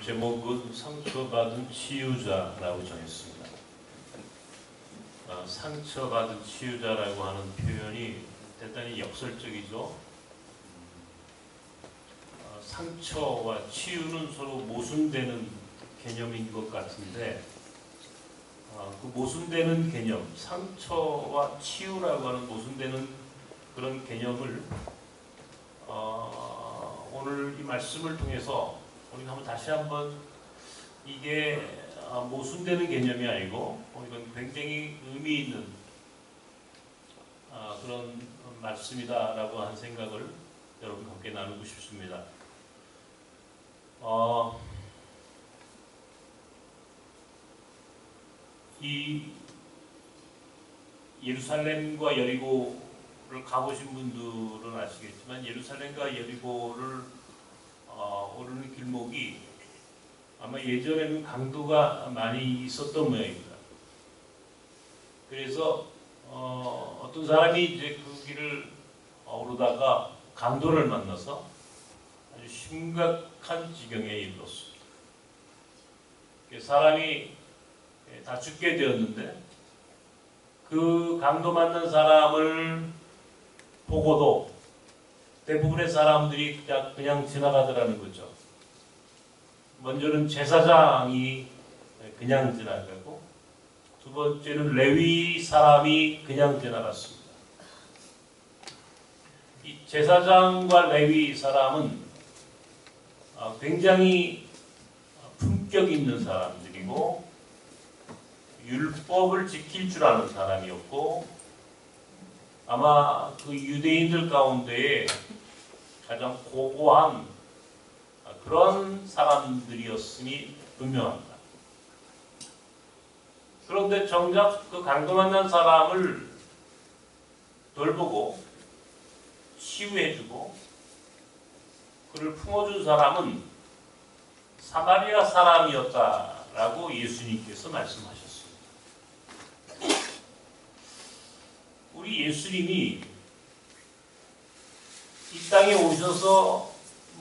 제목은 상처받은 치유자라고 정했습니다. 상처받은 치유자라고 하는 표현이 대단히 역설적이죠. 상처와 치유는 서로 모순되는 개념인 것 같은데 그 모순되는 개념, 상처와 치유라고 하는 모순되는 그런 개념을 오늘 이 말씀을 통해서 우리가 다시 한번 이게 모순되는 개념이 아니고 이건 굉장히 의미 있는 그런 말씀이다라고 한 생각을 여러분과 함께 나누고 싶습니다. 이 예루살렘과 여리고를 가보신 분들은 아시겠지만 예루살렘과 여리고를 오르는 길목이 아마 예전에는 강도가 많이 있었던 모양입니다. 그래서 어떤 사람이 이제 그 길을 오르다가 강도를 만나서 아주 심각한 지경에 이르렀습니다. 사람이 다 죽게 되었는데 그 강도 만난 사람을 보고도 대부분의 사람들이 그냥 지나가더라는 거죠. 먼저는 제사장이 그냥 지나가고 두 번째는 레위 사람이 그냥 지나갔습니다. 이 제사장과 레위 사람은 굉장히 품격 있는 사람들이고 율법을 지킬 줄 아는 사람이었고 아마 그 유대인들 가운데에 가장 고고한 그런 사람들이었음이 분명합니다. 그런데 정작 그 강도 만난 사람을 돌보고 치유해주고 그를 품어준 사람은 사마리아 사람이었다라고 예수님께서 말씀하셨습니다. 우리 예수님이 이 땅에 오셔서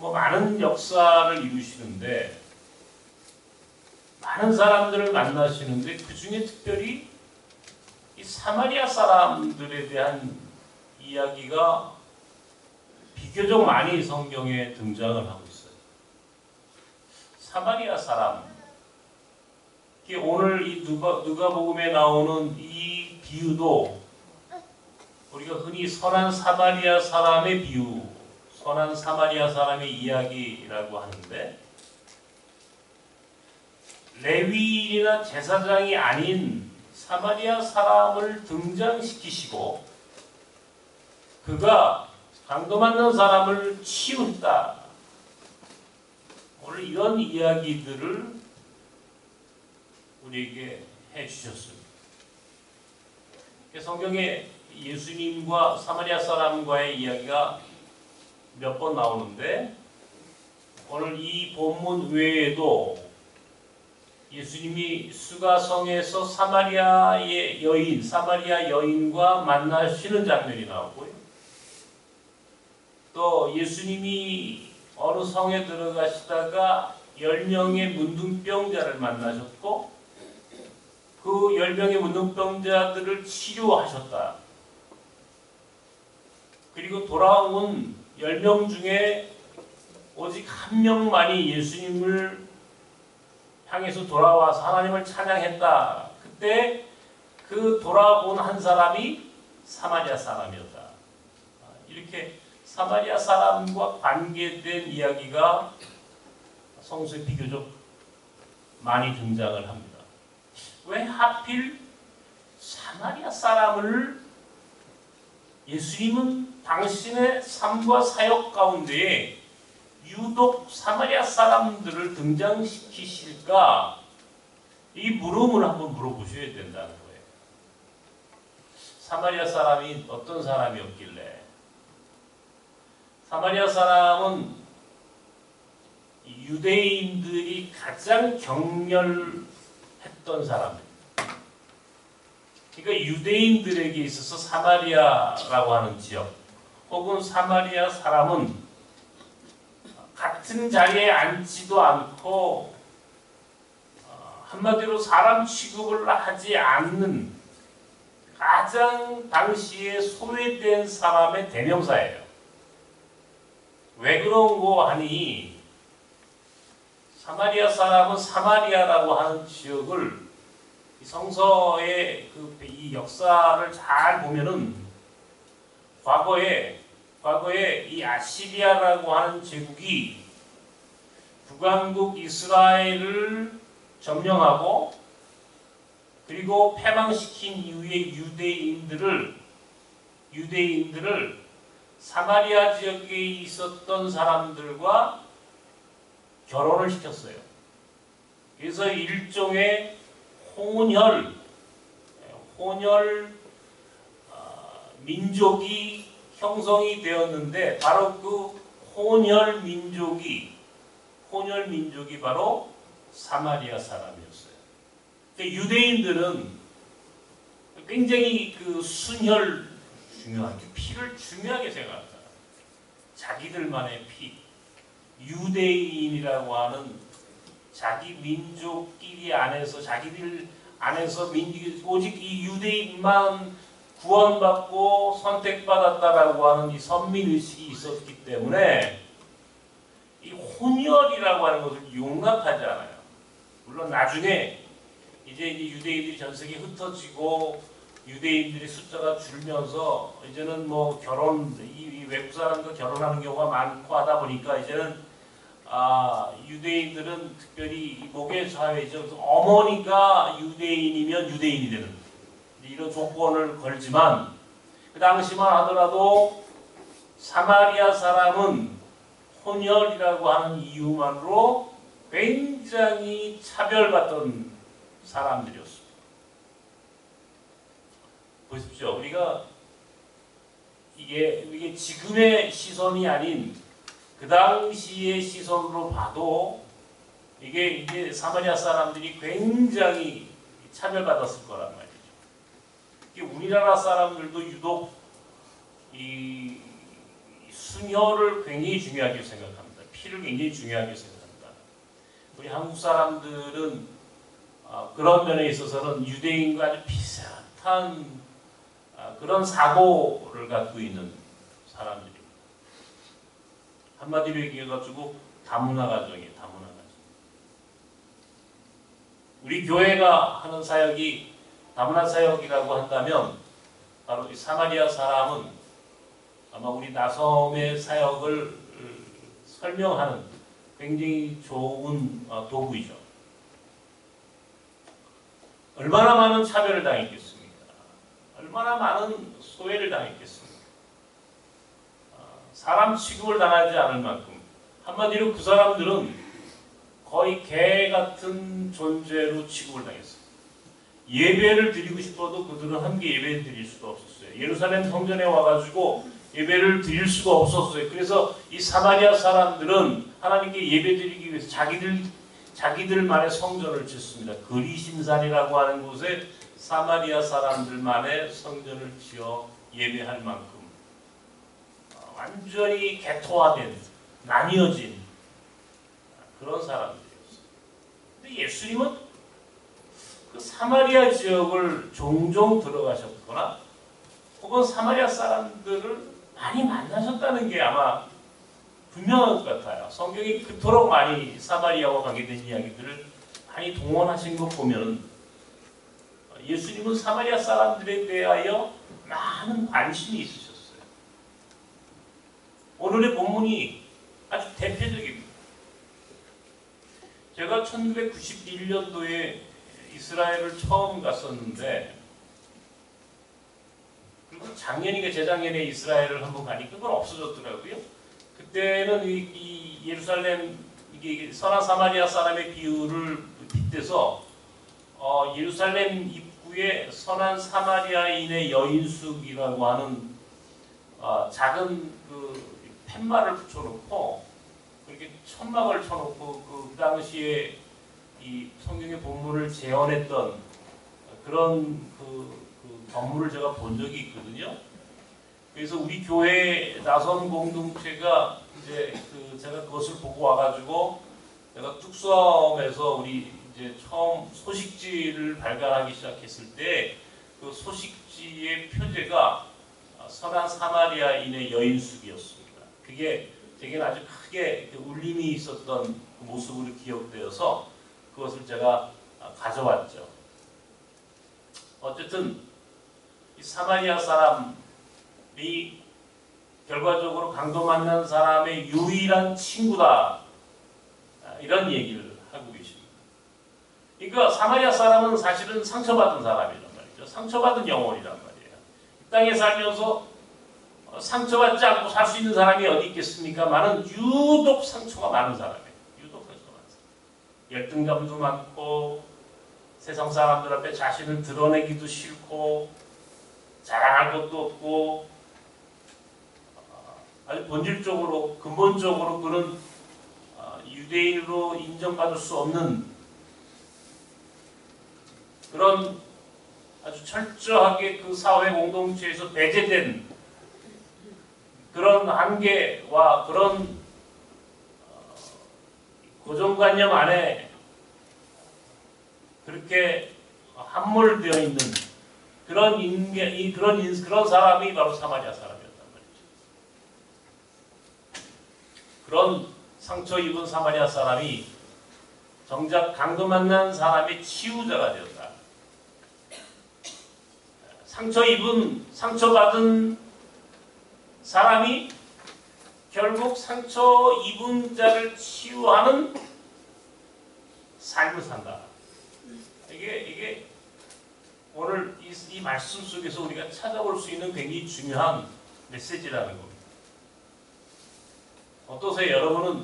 많은 역사를 이루시는데 많은 사람들을 만나시는데 그 중에 특별히 이 사마리아 사람들에 대한 이야기가 비교적 많이 성경에 등장을 하고 있어요. 사마리아 사람. 오늘 이 누가복음에 나오는 이 비유도 우리가 흔히 선한 사마리아 사람의 비유, 선한 사마리아 사람의 이야기라고 하는데 레위인이나 제사장이 아닌 사마리아 사람을 등장시키시고 그가 강도 만난 사람을 치유했다. 오늘 이런 이야기들을 우리에게 해주셨습니다. 성경에 예수님과 사마리아 사람과의 이야기가 몇 번 나오는데 오늘 이 본문 외에도 예수님이 수가성에서 사마리아 여인과 만나시는 장면이 나오고요. 또 예수님이 어느 성에 들어가시다가 10명의 문둥병자를 만나셨고 그 10명의 문둥병자들을 치료하셨다. 그리고 돌아온 10명 중에 오직 한 명만이 예수님을 향해서 돌아와서 하나님을 찬양했다. 그때 그 돌아온 한 사람이 사마리아 사람이었다. 이렇게 사마리아 사람과 관계된 이야기가 성서에 비교적 많이 등장을 합니다. 왜 하필 사마리아 사람을 예수님은 당신의 삶과 사역 가운데에 유독 사마리아 사람들을 등장시키실까? 이 물음을 한번 물어보셔야 된다는 거예요. 사마리아 사람이 어떤 사람이었길래? 사마리아 사람은 유대인들이 가장 경멸했던 사람입니다. 그러니까 유대인들에게 있어서 사마리아라고 하는 지역 혹은 사마리아 사람은 같은 같은 자리에 앉지도 않고 한마디로 사람 취급을 하지 않는 가장 당시에 소외된 사람의 대명사예요. 왜 그런고 하니 사마리아 사람은 사마리아라고 하는 지역을 성서의 이 역사를 잘 보면은 과거에 이 아시리아라고 하는 제국이 북왕국 이스라엘을 점령하고 그리고 패망시킨 이후에 유대인들을 사마리아 지역에 있었던 사람들과 결혼을 시켰어요. 그래서 일종의 혼혈 민족이 형성이 되었는데 바로 그 혼혈 민족이 바로 사마리아 사람이었어요. 유대인들은 굉장히 그 순혈 중요하게 피를 중요하게 생각합니다. 자기들만의 피, 유대인이라고 하는 자기 민족끼리 안에서 자기들 안에서 오직 이 유대인만 구원받고 선택받았다라고 하는 이 선민의식이 있었기 때문에 이 혼혈이라고 하는 것을 용납하지 않아요. 물론 나중에 이제 유대인들이 전 세계에 흩어지고 유대인들의 숫자가 줄면서 이제는 뭐 이 외국 사람과 결혼하는 경우가 많고 하다 보니까 이제는 유대인들은 특별히 목의 사회죠. 어머니가 유대인이면 유대인이 되는 이런 조건을 걸지만 그 당시만 하더라도 사마리아 사람은 혼혈이라고 하는 이유만으로 굉장히 차별받던 사람들이었습니다. 보십시오. 우리가 이게 지금의 시선이 아닌 그 당시의 시선으로 봐도 이게 사마리아 사람들이 굉장히 차별받았을 거란 말이죠. 이게 우리나라 사람들도 유독 이 순혈을 굉장히 중요하게 생각합니다. 피를 굉장히 중요하게 생각합니다. 우리 한국 사람들은 그런 면에 있어서는 유대인과 아주 비슷한 그런 사고를 갖고 있는 사람들입니다. 한마디로 얘기해가지고 다문화 가정이에요. 다문화 가정. 우리 교회가 하는 사역이 다문화 사역이라고 한다면 바로 이 사마리아 사람은 아마 우리 나섬의 사역을 설명하는 굉장히 좋은 도구이죠. 얼마나 많은 차별을 당했겠습니까? 얼마나 많은 소외를 당했겠습니까? 사람 취급을 당하지 않을 만큼 한마디로 그 사람들은 거의 개 같은 존재로 취급을 당했어요. 예배를 드리고 싶어도 그들은 함께 예배를 드릴 수가 없었어요. 예루살렘 성전에 와가지고 예배를 드릴 수가 없었어요. 그래서 이 사마리아 사람들은 하나님께 예배 드리기 위해서 자기들만의 성전을 짓습니다. 그리심산이라고 하는 곳에 사마리아 사람들만의 성전을 지어 예배할 만큼 완전히 개토화된, 나뉘어진 그런 사람들이었어요. 근데 예수님은 그 사마리아 지역을 종종 들어가셨거나 혹은 사마리아 사람들을 많이 만나셨다는 게 아마 분명한 것 같아요. 성경이 그토록 많이 사마리아와 관계된 이야기들을 많이 동원하신 것 보면 예수님은 사마리아 사람들에 대하여 많은 관심이 있으셨어요. 오늘의 본문이 아주 대표적입니다. 제가 1991년도에 이스라엘을 처음 갔었는데 그리고 작년인가 재작년에 이스라엘을 한번 가니까 그건 없어졌더라고요. 그때는 이 예루살렘 이게 선한 사마리아 사람의 비유를 빗대서 예루살렘 입구에 선한 사마리아인의 여인숙이라고 하는 작은 그 팻말을 붙여놓고 그렇게 천막을 쳐놓고 그 당시에 이 성경의 본문을 재현했던 그런 그 건물을 제가 본 적이 있거든요. 그래서 우리 교회 나선 공동체가 이제 이제 제가 그것을 보고 와가지고 내가 뚝섬에서 우리 이제 처음 소식지를 발간하기 시작했을 때 그 소식지의 표제가 선한 사마리아인의 여인숙이었습니다. 그게 제게는 아주 크게 울림이 있었던 그 모습으로 기억되어서 그것을 제가 가져왔죠. 어쨌든 이 사마리아 사람이 결과적으로 강도 만난 사람의 유일한 친구다, 이런 얘기를 하고 계십니다. 그러니까 사마리아 사람은 사실은 상처받은 사람이란 말이죠. 상처받은 영혼이란 말이에요. 이 땅에 살면서 상처받지 않고 살 수 있는 사람이 어디 있겠습니까? 많은 유독 상처가 많은 사람이에요. 유독 상처가 많은 사람. 열등감도 많고 세상 사람들 앞에 자신을 드러내기도 싫고 자랑할 것도 없고 아주 본질적으로 근본적으로 그런 유대인으로 인정받을 수 없는 그런 아주 철저하게 그 사회 공동체에서 배제된 그런 한계와 그런 고정관념 안에 그렇게 함몰되어 있는 그런 그런 사람이 바로 사마리아 사람이었단 말이죠. 그런 상처 입은 사마리아 사람이 정작 강도 만난 사람의 치유자가 되었다. 상처받은 사람이 결국 상처 입은 자를 치유하는 삶을 산다. 이게 오늘 이 말씀 속에서 우리가 찾아볼 수 있는 굉장히 중요한 메시지라는 겁니다. 어떠세요?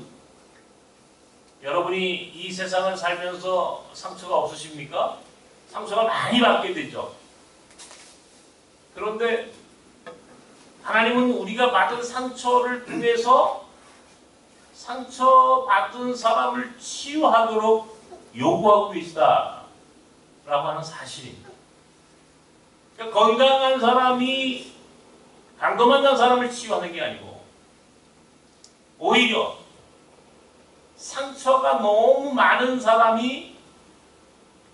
여러분이 이 세상을 살면서 상처가 없으십니까? 상처가 많이 받게 되죠. 그런데 하나님은 우리가 받은 상처를 통해서 상처받은 사람을 치유하도록 요구하고 계시다라고 하는 사실입니다. 그러니까 건강한 사람이 강도 만난 사람을 치유하는 게 아니고 오히려 상처가 너무 많은 사람이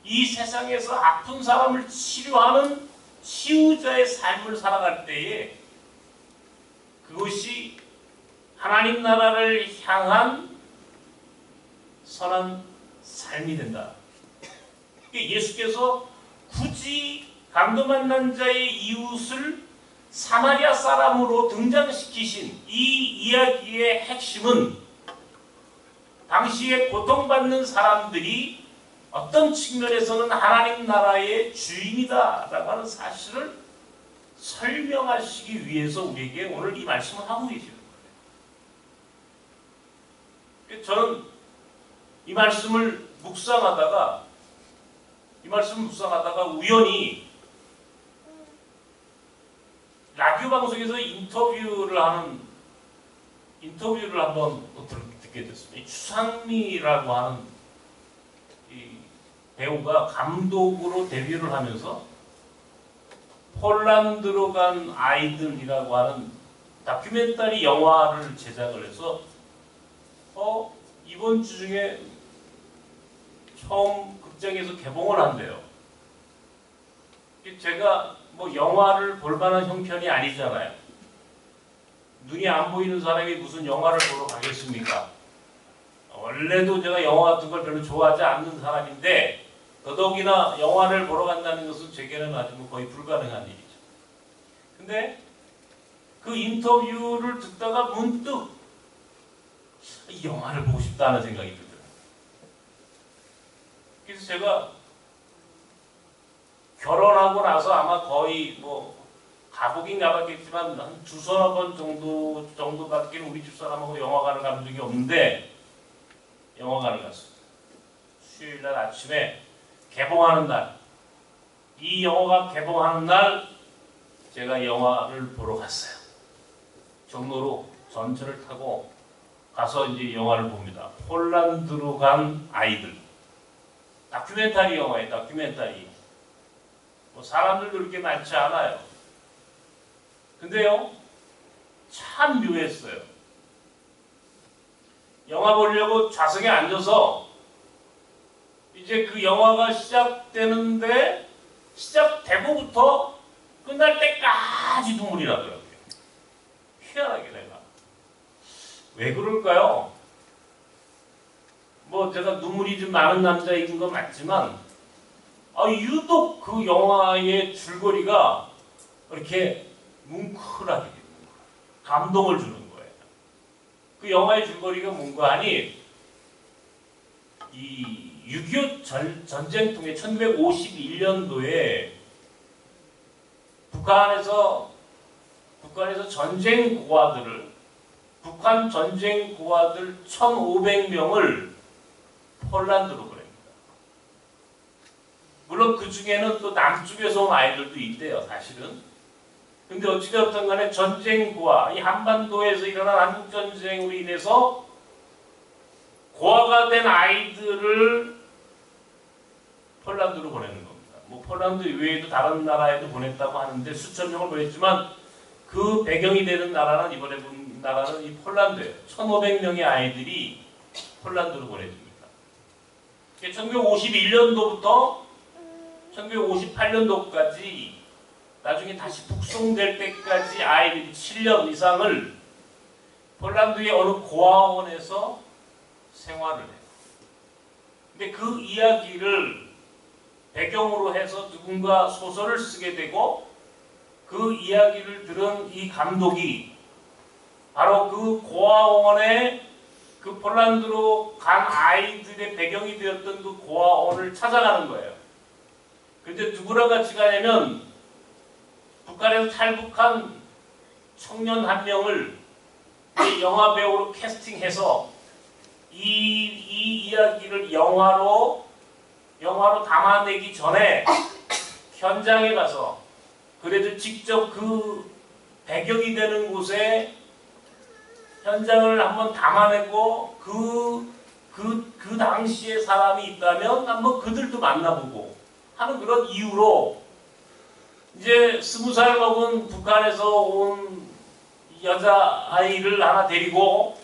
이 세상에서 아픈 사람을 치료하는 치유자의 삶을 살아갈 때에 그것이 하나님 나라를 향한 선한 삶이 된다. 예수께서 굳이 강도 만난 자의 이웃을 사마리아 사람으로 등장시키신 이 이야기의 핵심은 당시에 고통받는 사람들이 어떤 측면에서는 하나님 나라의 주인이다라고 하는 사실을 설명하시기 위해서 우리에게 오늘 이 말씀을 하고 계시는 거예요. 저는 이 말씀을 묵상하다가 우연히 라디오 방송에서 인터뷰를 한번 듣게 됐습니다. 추상미라고 하는 이 배우가 감독으로 데뷔를 하면서 폴란드로 간 아이들이라고 하는 다큐멘터리 영화를 제작을 해서 이번 주 중에 처음 극장에서 개봉을 한대요. 제가 뭐 영화를 볼 만한 형편이 아니잖아요. 눈이 안 보이는 사람이 무슨 영화를 보러 가겠습니까? 원래도 제가 영화 같은 걸 별로 좋아하지 않는 사람인데 더더욱이나 영화를 보러 간다는 것은 제게는 아주 거의 불가능한 일이죠. 근데 그 인터뷰를 듣다가 문득 이 영화를 보고 싶다는 생각이 들더라고요. 그래서 제가 결혼하고 나서 아마 거의 가보긴 가봤겠지만 한 두서너 번 정도밖에 우리 집사람하고 영화관을 간 적이 없는데 영화관을 갔어요. 수요일날 아침에 개봉하는 날, 이 영화가 개봉하는 날 제가 영화를 보러 갔어요. 종로로 전철을 타고 가서 이제 영화를 봅니다. 폴란드로 간 아이들. 다큐멘터리 영화예요. 다큐멘터리. 사람들도 그렇게 많지 않아요. 근데요, 참 묘했어요. 영화 보려고 좌석에 앉아서 이제 그 영화가 시작되는데 시작되고부터 끝날 때까지 눈물이 나더라고요. 희한하게 내가. 왜 그럴까요? 뭐 제가 눈물이 좀 많은 남자인 건 맞지만 유독 그 영화의 줄거리가 이렇게 뭉클하게 되는 거예요. 감동을 주는 거예요. 그 영화의 줄거리가 뭔가 하니 이 6.25 전쟁통에 1951년도에 북한에서 전쟁 고아들 1,500명을 폴란드로 보냅니다. 물론 그 중에는 또 남쪽에서 온 아이들도 있대요, 사실은. 근데 어찌되었든 간에 전쟁 고아, 이 한반도에서 일어난 한국전쟁으로 인해서 고아가 된 아이들을 폴란드로 보내는 겁니다. 뭐 폴란드 외에도 다른 나라에도 보냈다고 하는데 수천 명을 보냈지만 그 배경이 되는 나라는 이번에 본 나라는 이 폴란드예요. 1,500명의 아이들이 폴란드로 보내집니다. 1951년도부터 1958년도까지 나중에 다시 북송될 때까지 아이들이 7년 이상을 폴란드의 어느 고아원에서 생활을 해요. 근데 그 이야기를 배경으로 해서 누군가 소설을 쓰게 되고 그 이야기를 들은 이 감독이 바로 그 고아원에 그 폴란드로 간 아이들의 배경이 되었던 그 고아원을 찾아가는 거예요. 근데 누구랑 같이 가냐면 북한에서 탈북한 청년 한 명을 영화 배우로 캐스팅해서 이 이야기를 영화로 담아내기 전에 현장에 가서 그래도 직접 그 배경이 되는 곳에 현장을 한번 담아내고 그 당시에 사람이 있다면 한번 그들도 만나보고 하는 그런 이유로 이제 20살 먹은 북한에서 온 여자아이를 하나 데리고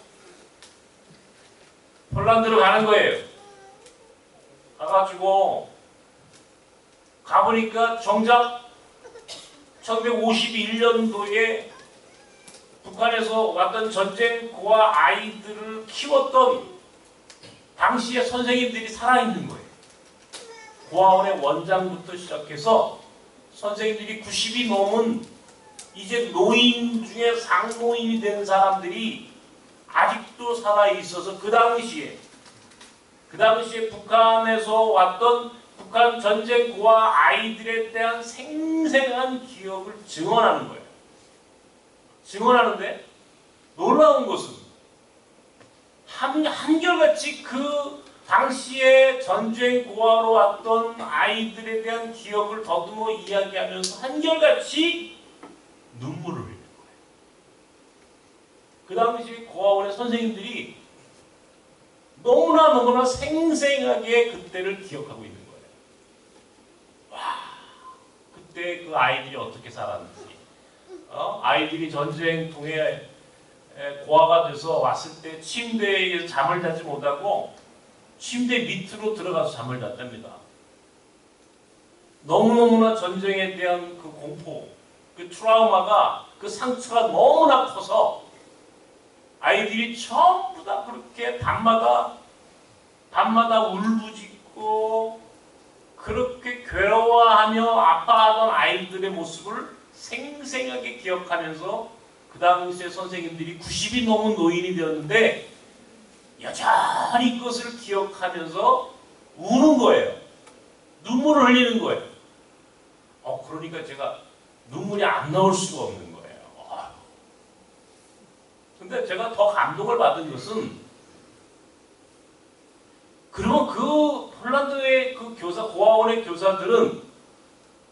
폴란드로 가는 거예요. 가가지고 가보니까 정작 1951년도에 북한에서 왔던 전쟁 고아 아이들을 키웠던 당시의 선생님들이 살아있는 거예요. 고아원의 원장부터 시작해서 선생님들이 90이 넘은 이제 노인 중에 상노인이 된 사람들이 아직도 살아있어서 그 당시에 북한에서 왔던 북한 전쟁 고아 아이들에 대한 생생한 기억을 증언하는 거예요. 증언하는데 놀라운 것은 한결같이 그 당시에 전쟁 고아로 왔던 아이들에 대한 기억을 더듬어 이야기하면서 한결같이 눈물을 흘리는 거예요. 그 당시 고아원의 선생님들이 너무나 생생하게 그때를 기억하고 있는 거예요. 와, 그때 그 아이들이 어떻게 살았는지, 아이들이 전쟁통에 고아가 돼서 왔을 때 침대에 잠을 자지 못하고 침대 밑으로 들어가서 잠을 잤답니다. 너무너무나 전쟁에 대한 그 공포, 그 트라우마가, 그 상처가 너무나 커서 아이들이 전부 다 그렇게 밤마다 울부짖고 그렇게 괴로워하며 아파하던 아이들의 모습을 생생하게 기억하면서 그 당시에 선생님들이 90이 넘은 노인이 되었는데 여전히 그것을 기억하면서 우는 거예요. 눈물을 흘리는 거예요. 그러니까 제가 눈물이 안 나올 수가 없는 거예요. 근데 제가 더 감동을 받은 것은 그러면 그 폴란드의 그 고아원의 교사들은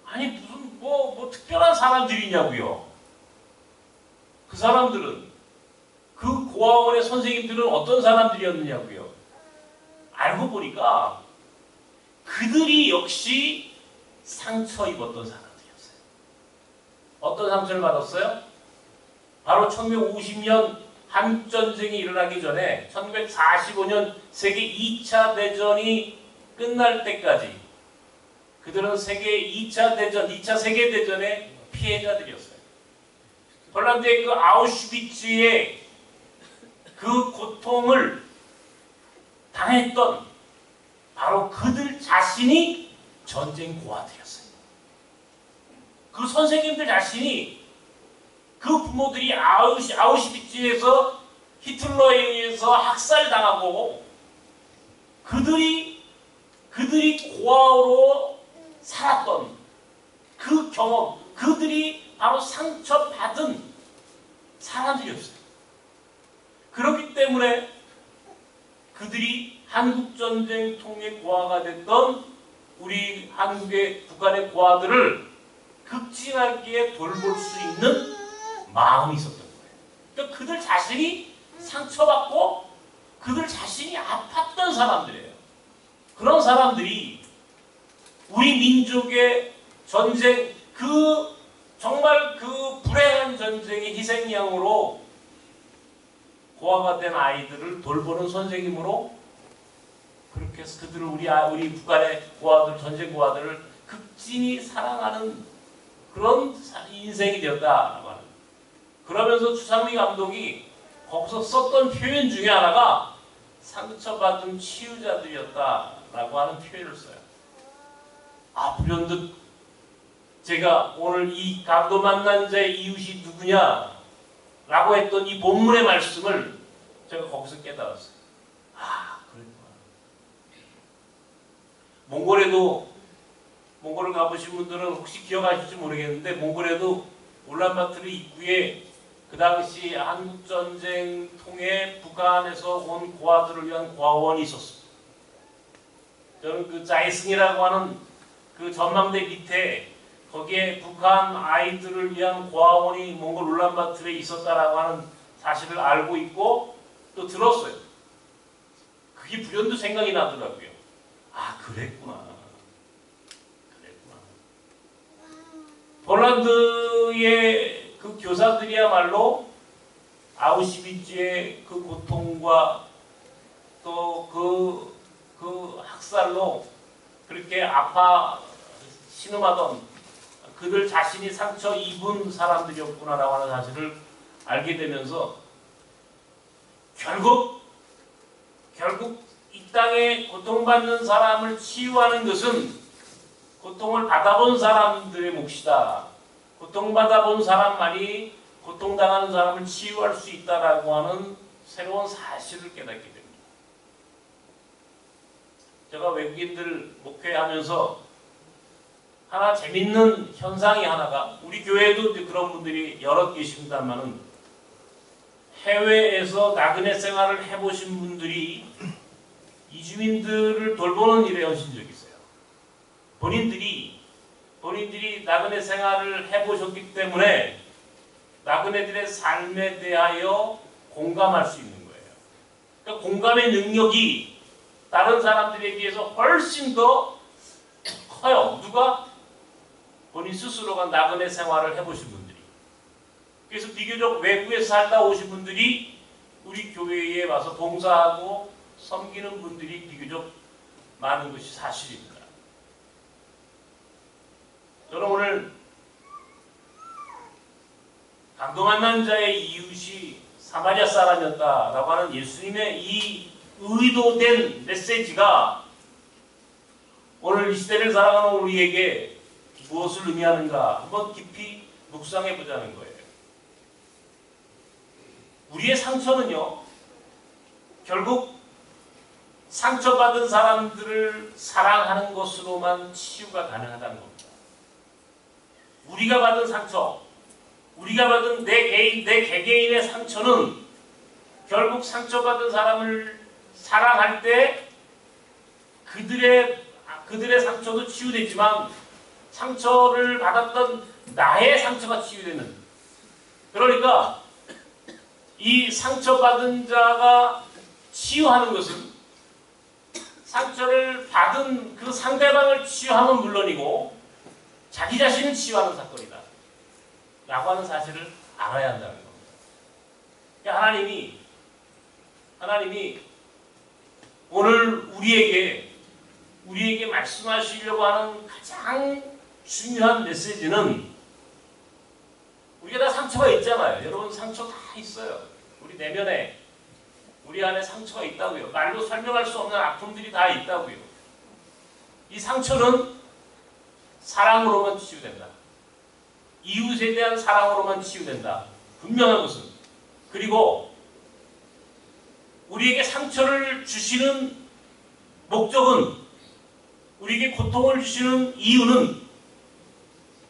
아니 무슨 뭐 특별한 사람들이냐고요. 그 사람들은 그 고아원의 선생님들은 어떤 사람들이었느냐고요. 알고 보니까 그들이 역시 상처 입었던 사람들이었어요. 어떤 상처를 받았어요? 바로 1950년 한국전쟁이 일어나기 전에 1945년 세계 2차 대전이 끝날 때까지 그들은 세계 2차 대전, 2차 세계대전의 피해자들이었어요. 폴란드의 그 아우슈비츠의 그 고통을 당했던 바로 그들 자신이 전쟁 고아들이었어요. 그 선생님들 자신이 그 부모들이 아우슈비츠에서 히틀러에 의해서 학살당하고 그들이 고아로 살았던 그 경험, 그들이 바로 상처받은 사람들이었어요. 그렇기 때문에 그들이 한국전쟁통의 고아가 됐던 우리 한국의 북한의 고아들을 극진하게 돌볼 수 있는 마음이 있었던 거예요. 그러니까 그들 자신이 상처받고 그들 자신이 아팠던 사람들이에요. 그런 사람들이 우리 민족의 전쟁, 정말 그 불행한 전쟁의 희생양으로 고아가 된 아이들을 돌보는 선생님으로 그렇게 해서 그들을 우리 북한의 고아들, 전쟁 고아들을 극진히 사랑하는 그런 인생이 되었다라고 하는. 그러면서 추상미 감독이 거기서 썼던 표현 중에 하나가 상처받은 치유자들이었다라고 하는 표현을 써요. 불현듯 제가 오늘 이 강도 만난 자의 이웃이 누구냐 라고 했던 이 본문의 말씀을 제가 거기서 깨달았어요. 그랬구나. 몽골을 가보신 분들은 혹시 기억하실지 모르겠는데 몽골에도 울란바토르 입구에 그 당시 한국전쟁 통해 북한에서 온 고아들을 위한 고아원이 있었습니다. 저는 그 자이승이라고 하는 그 전망대 밑에 거기에 북한 아이들을 위한 고아원이 몽골 울란바토르에 있었다라고 하는 사실을 알고 있고 또 들었어요. 그게 불현듯 생각이 나더라고요. 그랬구나. 폴란드의 그 교사들이야말로 아우슈비츠의 그 고통과 또 그 학살로 그렇게 신음하던 그들 자신이 상처 입은 사람들이었구나라고 하는 사실을 알게 되면서 결국 이 땅에 고통받는 사람을 치유하는 것은 고통을 받아본 사람들의 몫이다. 고통받아본 사람만이 고통당하는 사람을 치유할 수 있다라고 하는 새로운 사실을 깨닫게 됩니다. 제가 외국인들 목회하면서 하나 재밌는 현상이 하나가 우리 교회에도 그런 분들이 여럿 계십니다만은 해외에서 나그네 생활을 해보신 분들이 이주민들을 돌보는 일에 헌신적이 있어요. 본인들이 나그네 생활을 해보셨기 때문에 나그네들의 삶에 대하여 공감할 수 있는 거예요. 그러니까 공감의 능력이 다른 사람들에 비해서 훨씬 더 커요. 누가? 본인 스스로가 나그네 생활을 해보신 분들이. 그래서 비교적 외국에서 살다 오신 분들이 우리 교회에 와서 봉사하고 섬기는 분들이 비교적 많은 것이 사실입니다. 저는 오늘 강도 만난 자의 이웃이 사마리아 사람이었다라고 하는 예수님의 이 의도된 메시지가 오늘 이 시대를 살아가는 우리에게 무엇을 의미하는가 한번 깊이 묵상해 보자는 거예요. 우리의 상처는요, 결국 상처받은 사람들을 사랑하는 것으로만 치유가 가능하다는 겁니다. 우리가 받은 상처, 우리가 받은 내 개개인의 상처는 결국 상처받은 사람을 사랑할 때 그들의 상처도 치유되지만 상처를 받았던 나의 상처가 치유되는, 그러니까 이 상처받은 자가 치유하는 것은 상처를 받은 그 상대방을 치유하면 물론이고 자기 자신을 치유하는 사건이다 라고 하는 사실을 알아야 한다는 겁니다. 하나님이 오늘 우리에게 말씀하시려고 하는 가장 중요한 메시지는, 우리가 다 상처가 있잖아요. 여러분 상처 다 있어요. 우리 내면에, 우리 안에 상처가 있다고요. 말로 설명할 수 없는 아픔들이 다 있다고요. 이 상처는 사랑으로만 치유된다. 이웃에 대한 사랑으로만 치유된다. 분명한 것은. 그리고 우리에게 상처를 주시는 목적은, 우리에게 고통을 주시는 이유는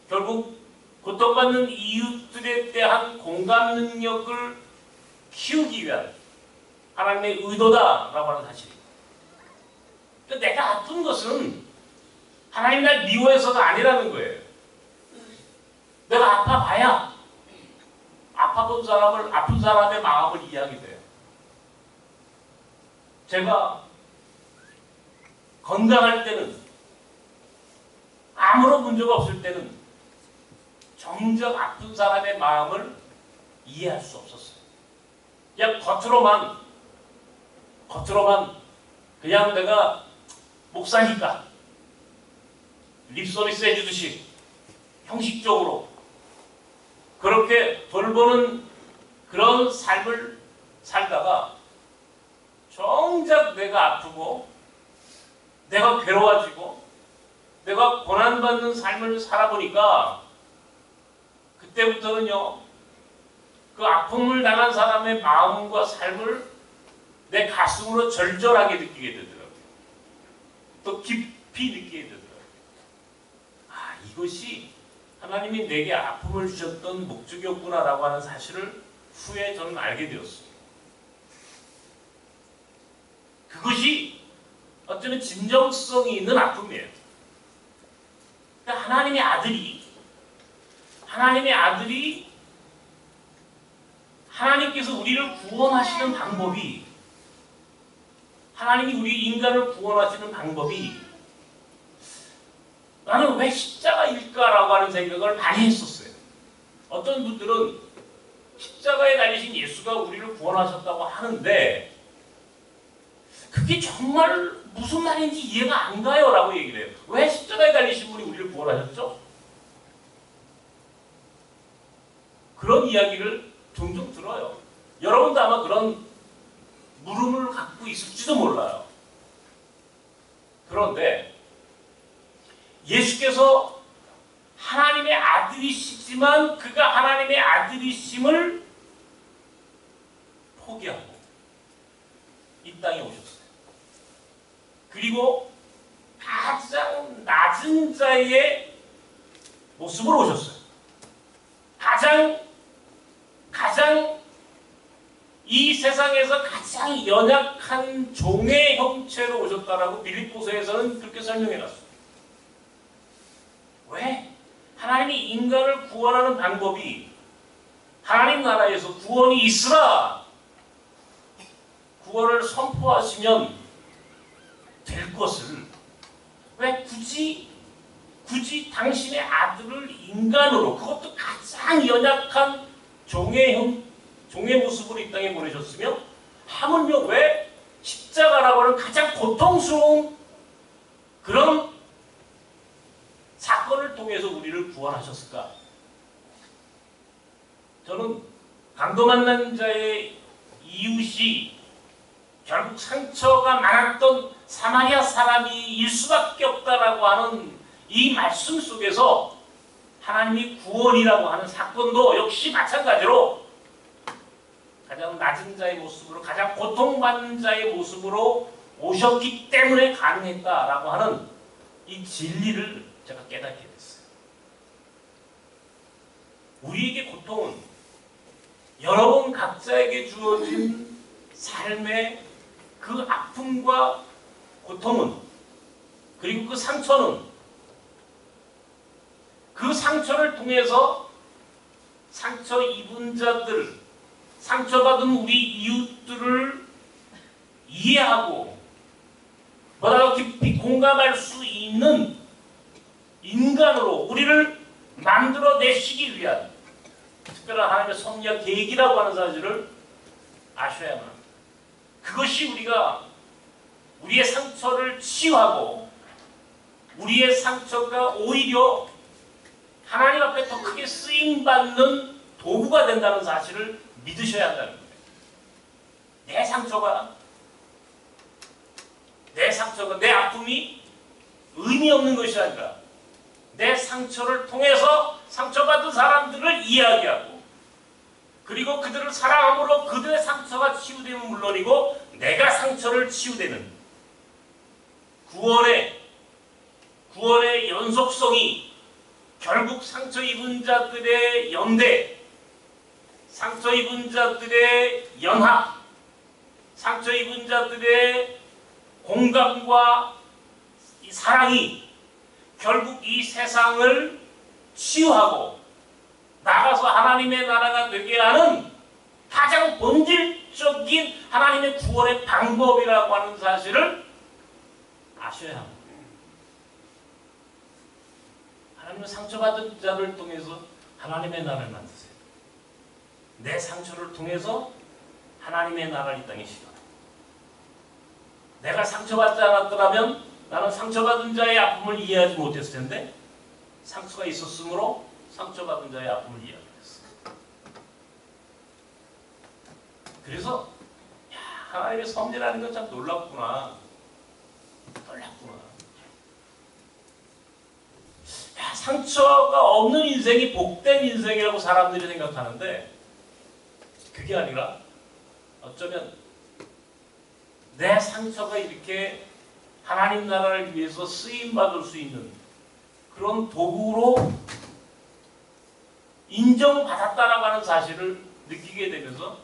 결국 고통받는 이웃들에 대한 공감 능력을 키우기 위한 하나님의 의도다라고 하는 사실입니다. 그러니까 내가 아픈 것은 하나님 날 미워해서가 아니라는 거예요. 내가 아파봐야 아픈 사람의 마음을 이해하게 돼요. 제가 건강할 때는, 아무런 문제가 없을 때는 정작 아픈 사람의 마음을 이해할 수 없었어요. 그냥 겉으로만 그냥 내가 목사니까 립서비스 해주듯이 형식적으로 그렇게 돌보는 그런 삶을 살다가 정작 내가 아프고 내가 괴로워지고 내가 고난받는 삶을 살아보니까 그때부터는요, 그 아픔을 당한 사람의 마음과 삶을 내 가슴으로 절절하게 느끼게 되더라고요. 또 깊이 느끼게 되더라고요. 아, 이것이 하나님이 내게 아픔을 주셨던 목적이었구나라고 하는 사실을 후에 저는 알게 되었어요. 그것이 어쩌면 진정성이 있는 아픔이에요. 그러니까 하나님의 아들이 하나님께서 우리를 구원하시는 방법이, 하나님이 우리 인간을 구원하시는 방법이 나는 왜 십자가일까라고 하는 생각을 많이 했었어요. 어떤 분들은 십자가에 달리신 예수가 우리를 구원하셨다고 하는데 그게 정말 무슨 말인지 이해가 안 가요 라고 얘기를 해요. 왜 십자가에 달리신 분이 우리를 구원하셨죠? 그런 이야기를 종종 들어요. 여러분도 아마 그런 물음을 갖고 있을지도 몰라요. 그런데 예수께서 하나님의 아들이시지만 그가 하나님의 아들이심을 포기하고 이 땅에 오셨어요. 그리고 가장 낮은 자의 모습으로 오셨어요. 가장 이 세상에서 가장 연약한 종의 형체로 오셨다라고 빌립보서에서는 그렇게 설명해놨어요. 왜? 하나님이 인간을 구원하는 방법이 하나님 나라에서 구원이 있으라 구원을 선포하시면 될 것을 왜 굳이 당신의 아들을 인간으로, 그것도 가장 연약한 종의 모습으로 이 땅에 보내셨으며 하물며 왜 십자가라고 하는 가장 고통스러운 그런 사건을 통해서 우리를 구원하셨을까? 저는 강도 만난 자의 이웃이 결국 상처가 많았던 사마리아 사람일 수밖에 없다라고 하는 이 말씀 속에서 하나님이 구원이라고 하는 사건도 역시 마찬가지로 가장 낮은 자의 모습으로, 가장 고통받는 자의 모습으로 오셨기 때문에 가능했다라고 하는 이 진리를 제가 깨닫게 됐어요. 우리에게 고통은 여러분 각자에게 주어진 삶의 그 아픔과 고통은, 그리고 그 상처는, 그 상처를 통해서 상처 입은 자들, 상처받은 우리 이웃들을 이해하고 보다 더 깊이 공감할 수 있는 인간으로 우리를 만들어내시기 위한 특별한 하나님의 섭리와 계획이라고 하는 사실을 아셔야만 합니다. 그것이 우리의 상처를 치유하고 우리의 상처가 오히려 하나님 앞에 더 크게 쓰임받는 도구가 된다는 사실을 믿으셔야 한다는 거예요. 내 상처가, 내 아픔이 의미 없는 것이 아니라 내 상처를 통해서 상처받은 사람들을 이야기하고 그리고 그들을 사랑함으로 그들의 상처가 치유되면 물론이고 내가 상처를 치유되는 구원의 연속성이 결국 상처 입은 자들의 연대, 상처 입은 자들의 연합, 상처 입은 자들의 공감과 이 사랑이 결국 이 세상을 치유하고 나가서 하나님의 나라가 되게 하는 가장 본질적인 하나님의 구원의 방법이라고 하는 사실을 아셔야 합니다. 하나님은 상처받은 자를 통해서 하나님의 나라를 만드세요. 내 상처를 통해서 하나님의 나라를 이 땅에 시작합니다. 내가 상처받지 않았더라면 나는 상처받은 자의 아픔을 이해하지 못했을 텐데 상처가 있었으므로 상처받은 자의 아픔을 이해하겠어. 그래서 하나님의 섭리라는 건 참 놀랍구나. 상처가 없는 인생이 복된 인생이라고 사람들이 생각하는데 그게 아니라 어쩌면 내 상처가 이렇게 하나님 나라를 위해서 쓰임받을 수 있는 그런 도구로 인정받았다라고 하는 사실을 느끼게 되면서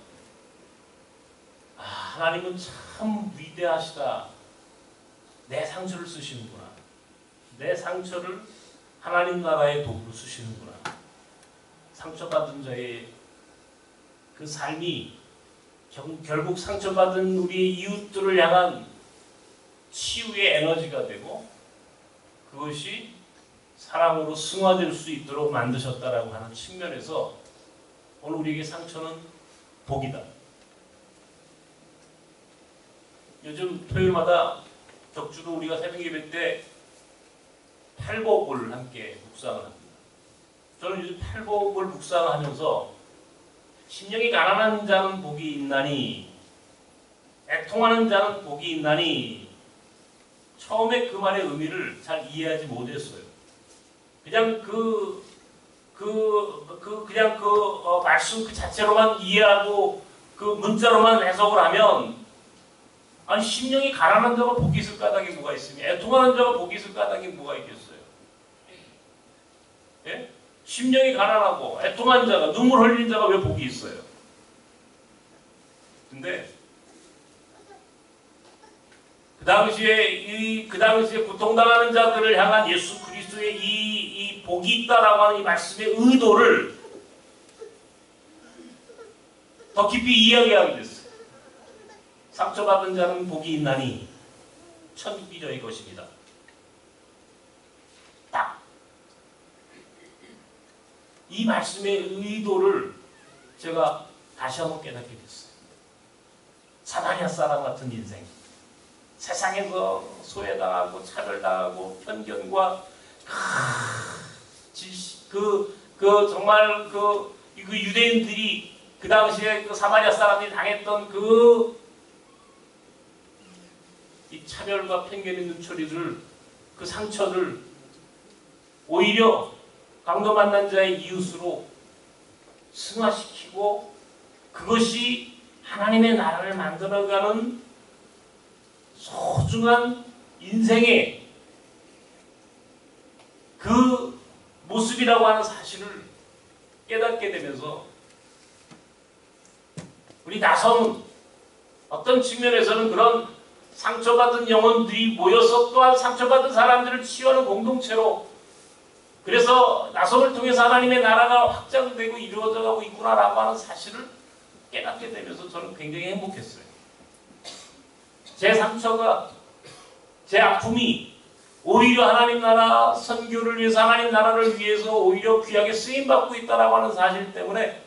하나님은 참 위대하시다. 내 상처를 쓰시는구나. 내 상처를 하나님 나라의 도구로 쓰시는구나. 상처받은 자의 그 삶이 결국 상처받은 우리 이웃들을 향한 치유의 에너지가 되고 그것이 사랑으로 승화될 수 있도록 만드셨다라고 하는 측면에서 오늘 우리에게 상처는 복이다. 요즘 토요일마다 격주로 우리가 새벽 예배 때 팔복을 함께 묵상을 합니다. 저는 요즘 팔복을 묵상하면서 심령이 가난한 자는 복이 있나니 애통하는 자는 복이 있나니 처음에 그 말의 의미를 잘 이해하지 못했어요. 그냥 말씀 그 자체로만 이해하고 그 문자로만 해석을 하면 아니 심령이 가난한 자가 복이 있을 까닭에 뭐가 있으며 애통하는 자가 복이 있을 까닭에 뭐가 있겠어요? 예? 심령이 가난하고 애통한 자가 눈물 흘린 자가 왜 복이 있어요? 근데 그 당시에 고통당하는 자들을 향한 예수 그리스도의 이 복이 있다라고 하는 이 말씀의 의도를 더 깊이 이야기하게 됐어요. 상처받은 자는 복이 있나니 천국이 저희 것입니다. 딱 이 말씀의 의도를 제가 다시 한번 깨닫게 됐어요. 사마리아 사람 같은 인생, 세상에서 소외당하고 차별당하고 편견과 정말 그 유대인들이 그 당시에 그 사마리아 사람들이 당했던 이 차별과 편견의 눈초리를 그 상처를 오히려 강도 만난 자의 이웃으로 승화시키고 그것이 하나님의 나라를 만들어가는 소중한 인생의 그 모습이라고 하는 사실을 깨닫게 되면서 우리 나성은 어떤 측면에서는 그런 상처받은 영혼들이 모여서 또한 상처받은 사람들을 치유하는 공동체로 그래서 나성을 통해서 하나님의 나라가 확장되고 이루어져가고 있구나라고 하는 사실을 깨닫게 되면서 저는 굉장히 행복했어요. 제 상처가, 제 아픔이 오히려 하나님 나라 선교를 위해서 하나님 나라를 위해서 오히려 귀하게 쓰임받고 있다라고 하는 사실 때문에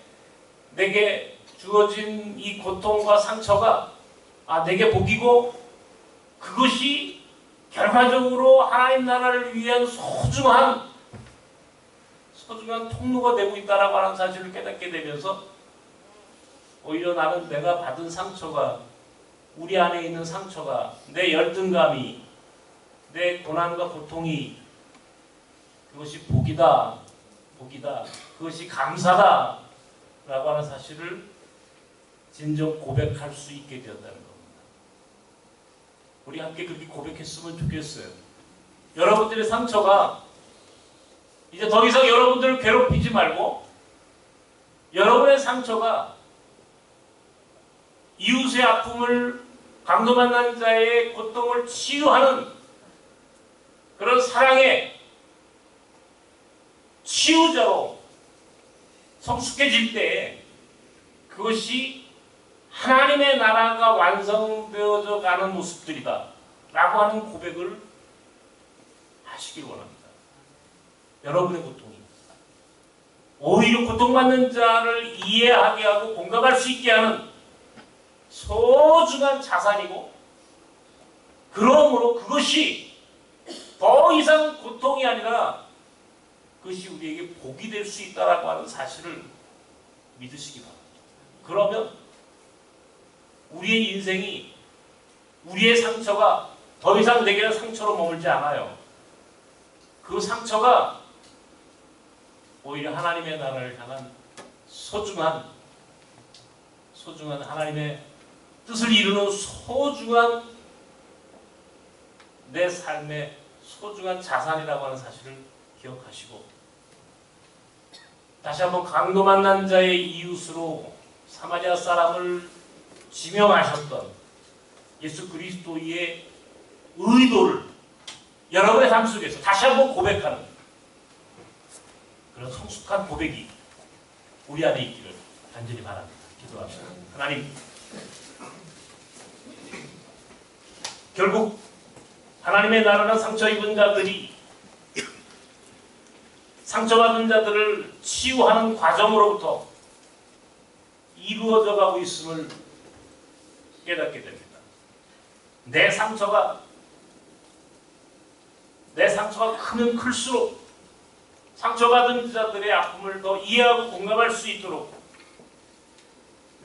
내게 주어진 이 고통과 상처가 내게 복이고 그것이 결과적으로 하나님 나라를 위한 소중한 통로가 되고 있다라고 하는 사실을 깨닫게 되면서 오히려 나는 내가 받은 상처가, 우리 안에 있는 상처가, 내 열등감이, 내 고난과 고통이 그것이 복이다, 그것이 감사다 라고 하는 사실을 진정 고백할 수 있게 되었다는 겁니다. 우리 함께 그렇게 고백했으면 좋겠어요. 여러분들의 상처가 이제 더 이상 여러분들을 괴롭히지 말고, 여러분의 상처가 이웃의 아픔을, 강도 만난 자의 고통을 치유하는 그런 사랑의 치유자로 성숙해질 때 그것이 하나님의 나라가 완성되어져 가는 모습들이다 라고 하는 고백을 하시길 원합니다. 여러분의 고통이 오히려 고통받는 자를 이해하게 하고 공감할 수 있게 하는 소중한 자산이고, 그러므로 그것이 더 이상 고통이 아니라 그것이 우리에게 복이 될 수 있다라고 하는 사실을 믿으시기 바랍니다. 그러면 우리의 인생이, 우리의 상처가 더 이상 내게는 상처로 머물지 않아요. 그 상처가 오히려 하나님의 나라를 향한 소중한 하나님의 뜻을 이루는 소중한 내 삶의 소중한 자산이라고 하는 사실을 기억하시고, 다시 한번 강도 만난 자의 이웃으로 사마리아 사람을 지명하셨던 예수 그리스도의 의도를 여러분의 삶 속에서 다시 한번 고백하는 그런 성숙한 고백이 우리 안에 있기를 간절히 바랍니다. 기도합시다. 하나님, 결국 하나님의 나라는 상처 입은 자들이 상처받은 자들을 치유하는 과정으로부터 이루어져 가고 있음을 깨닫게 됩니다. 내 상처가 크면 클수록 상처받은 자들의 아픔을 더 이해하고 공감할 수 있도록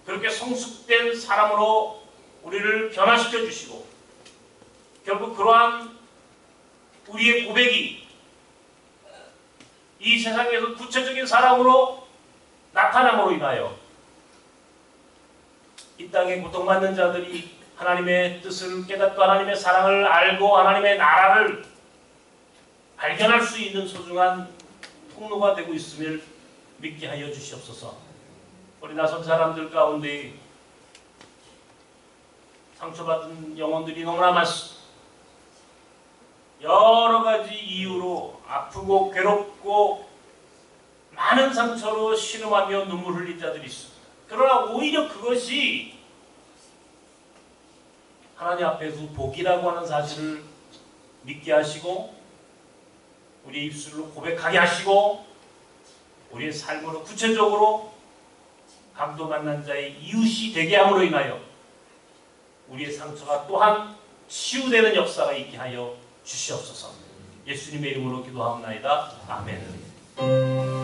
그렇게 성숙된 사람으로 우리를 변화시켜 주시고, 결국 그러한 우리의 고백이 이 세상에서 구체적인 사람으로 나타남으로 인하여 이 땅에 고통받는 자들이 하나님의 뜻을 깨닫고 하나님의 사랑을 알고 하나님의 나라를 발견할 수 있는 소중한 통로가 되고 있음을 믿게 하여 주시옵소서. 우리 낯선 사람들 가운데 상처받은 영혼들이 너무나 많습니다. 여러 가지 이유로 아프고 괴롭고 많은 상처로 신음하며 눈물 흘린 자들이 있습니다. 그러나 오히려 그것이 하나님 앞에서 복이라고 하는 사실을 믿게 하시고, 우리의 입술로 고백하게 하시고, 우리의 삶으로 구체적으로 강도 만난 자의 이웃이 되게 함으로 인하여 우리의 상처가 또한 치유되는 역사가 있게 하여 주시옵소서. 예수님의 이름으로 기도하옵나이다. 아멘.